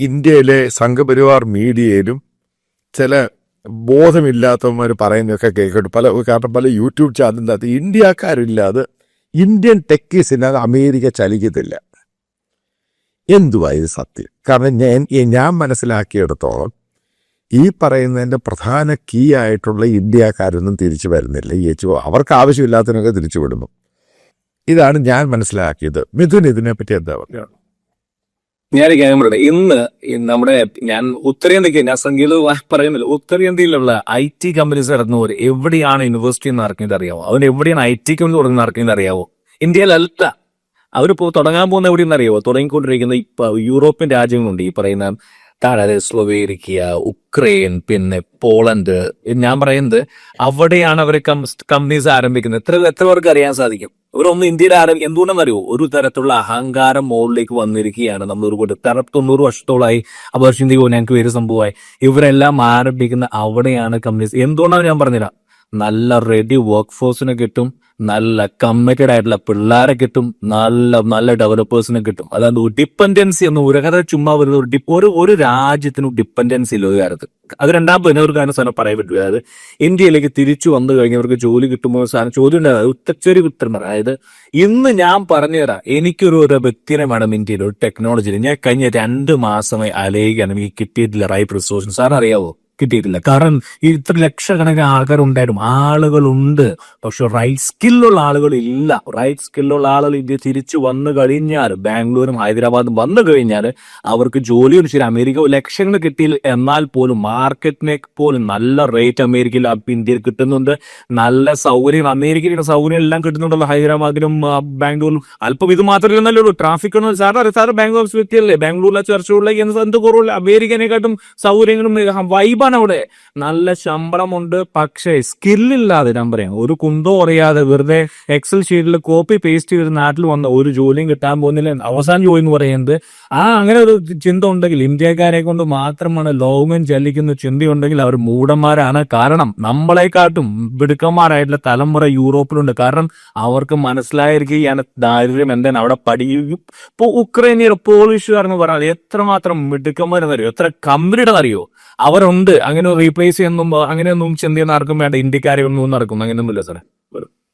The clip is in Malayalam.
ഇന്ത്യയിലെ സംഘപരിവാർ മീഡിയയിലും ചില ബോധമില്ലാത്തവന്മാർ പറയുന്നതൊക്കെ കേൾക്കട്ടെ. കാരണം പല യൂട്യൂബ് ചാനലിൻ്റെ അകത്ത് ഇന്ത്യക്കാരില്ലാതെ ഇന്ത്യൻ ടെക്കീസില്ലാതെ അമേരിക്ക ചലിക്കത്തില്ല. എന്തുവാ ഇത് സത്യം? കാരണം ഞാൻ മനസ്സിലാക്കിയെടുത്തോളം ഈ പറയുന്നതിൻ്റെ പ്രധാന കീ ആയിട്ടുള്ള ഇന്ത്യക്കാരൊന്നും തിരിച്ചു വരുന്നില്ല. അവർക്ക് ആവശ്യമില്ലാത്തതിനൊക്കെ തിരിച്ചു വിടുന്നു. ഇതാണ് ഞാൻ മനസ്സിലാക്കിയത്. മിഥുൻ, ഇതിനെപ്പറ്റി എന്താ പറയുക? ഞാൻ ക്യാമറയുടെ ഇന്ന് ഞാൻ ഉത്തരേന്ത്യക്ക് ഞാൻ സംഗീത പറയുന്നില്ല, ഉത്തരേന്ത്യയിലുള്ള IT കമ്പനീസ് നടന്നവർ എവിടെയാണ് യൂണിവേഴ്സിറ്റി എന്ന് നടക്കുന്നത് അറിയാവോ? അവന് എവിടെയാണ് IT കമ്പനി തുടങ്ങി നടക്കുന്നത് അറിയാവോ? ഇന്ത്യയിലല്ല. അവരിപ്പോ തുടങ്ങാൻ പോകുന്ന എവിടെയെന്ന് അറിയാവോ? തുടങ്ങിക്കൊണ്ടിരിക്കുന്ന ഇപ്പൊ യൂറോപ്യൻ രാജ്യങ്ങളുണ്ട്, ഈ പറയുന്ന സ്ലോവേനിയ, ഉക്രൈൻ, പിന്നെ പോളണ്ട്. ഞാൻ പറയുന്നത് അവിടെയാണ് അവർ കമ്പനീസ് ആരംഭിക്കുന്നത്. എത്ര പേർക്ക് അറിയാൻ സാധിക്കും? ഇവരൊന്നും ഇന്ത്യയിൽ എന്തുകൊണ്ടെന്നറിയോ? ഒരു തരത്തിലുള്ള അഹങ്കാരം മുകളിലേക്ക് വന്നിരിക്കുകയാണ്. നമ്മൾ ഒരു 90 വർഷത്തോളമായി അപർശിന്തി ഞങ്ങൾക്ക് പേര് സംഭവമായി. ഇവരെല്ലാം ആരംഭിക്കുന്ന അവിടെയാണ് കമ്പനീസ്. എന്തുകൊണ്ടാണ് ഞാൻ പറഞ്ഞുതരാം. നല്ല റെഡി വർക്ക് ഫോഴ്സിനെ കിട്ടും, നല്ല കമ്മിറ്റഡ് ആയിട്ടുള്ള പിള്ളേരെ കിട്ടും, നല്ല ഡെവലപ്പേഴ്സിനെ കിട്ടും. അതായത് ഡിപ്പെൻഡൻസി എന്ന് ഒരു കഥ ചുമ്മാ വരുന്ന ഒരു രാജ്യത്തിനും ഡിപ്പെൻഡൻസി ഇല്ല ഒരു കാര്യത്തിൽ. അത് രണ്ടാമത് ഒരു കാര്യം സാധനം പറയാൻ പറ്റും. അതായത് ഇന്ത്യയിലേക്ക് തിരിച്ചു വന്നു കഴിഞ്ഞവർക്ക് ജോലി കിട്ടുമ്പോൾ സാധനം ചോദ്യം ഉണ്ടായത് ഉത്തരച്ചൊരു ഉത്തരം. അതായത് ഇന്ന് ഞാൻ പറഞ്ഞുതരാം, എനിക്കൊരു വ്യക്തിനെ വേണം ഇന്ത്യയിൽ ഒരു ടെക്നോളജിയിൽ. ഞാൻ കഴിഞ്ഞ 2 മാസമായി അലയുകയാണ്, എനിക്ക് കിട്ടിയിട്ടില്ല റൈറ്റ് റിസോഴ്സ്. സാറിന് അറിയാവോ? കിട്ടിയിട്ടില്ല. കാരണം ഇത്ര ലക്ഷക്കണക്കിന് ആളുകളുണ്ട്, പക്ഷെ റൈറ്റ് സ്കില്ലുള്ള ആളുകൾ ഇല്ല. റൈറ്റ് സ്കില്ലുള്ള ആളുകൾ ഇന്ത്യ തിരിച്ചു വന്നു കഴിഞ്ഞാൽ, ബാംഗ്ലൂരും ഹൈദരാബാദും വന്നു കഴിഞ്ഞാൽ അവർക്ക് ജോലിയൊന്നും ശരി അമേരിക്ക ലക്ഷങ്ങൾ കിട്ടിയില്ല, എന്നാൽ പോലും മാർക്കറ്റിനെ പോലും നല്ല റേറ്റ് അമേരിക്കയിൽ ഇന്ത്യയിൽ കിട്ടുന്നുണ്ട്. നല്ല സൗകര്യം, അമേരിക്കയുടെ സൗകര്യം എല്ലാം കിട്ടുന്നുണ്ടല്ലോ ഹൈദരാബാദിലും ബാംഗ്ലൂരിലും. അല്പം ഇത് മാത്രമല്ലല്ലോ, ട്രാഫിക് ഒന്നും സാറ് ബാംഗ്ലൂർ വ്യക്തിയല്ലേ, ബാംഗ്ലൂരിലെ ചർച്ചകളിലേക്ക് എന്ത് കുറവില്ല. അമേരിക്കനെക്കാട്ടും സൗകര്യങ്ങളും വൈബ് അവിടെ. നല്ല ശമ്പളമുണ്ട്, പക്ഷേ സ്കില്ലില്ലാതെ, ഞാൻ പറയാം, ഒരു കുന്തോ അറിയാതെ വെറുതെ എക്സൽ ഷീറ്റിൽ കോപ്പി പേസ്റ്റ് ചെയ്ത് നാട്ടിൽ വന്ന ഒരു ജോലിയും കിട്ടാൻ പോകുന്നില്ല. അവസാന ജോലി എന്ന് പറയുന്നത് അങ്ങനെ ഒരു ചിന്ത ഉണ്ടെങ്കിൽ, ഇന്ത്യക്കാരെ കൊണ്ട് മാത്രമാണ് ലോകം ചലിക്കുന്ന ചിന്തയുണ്ടെങ്കിൽ അവർ മൂഢന്മാരാണ്. കാരണം നമ്മളെക്കാട്ടും മിടുക്കന്മാരായിട്ടുള്ള തലമുറ യൂറോപ്പിലുണ്ട്. കാരണം അവർക്ക് മനസ്സിലായിരിക്കുകയാണ് ദാരിദ്ര്യം എന്താണ്. അവിടെ ഇപ്പൊ ഉക്രൈനിയർ, പോളിഷുകാരെന്ന് പറഞ്ഞാൽ എത്രമാത്രം മിടുക്കന്മാരെന്നറിയോ, എത്ര കമ്പനിയുടെന്നറിയോ അവരുണ്ട്. അങ്ങനെ റീപ്ലേസ് ചെയ്യുന്നു, അങ്ങനെയൊന്നും ചിന്തയൊന്നും ആർക്കും വേണ്ട. ഇന്ത്യക്കാരെ ഒന്നും നടക്കും അങ്ങനെയൊന്നുമില്ല സാറേ.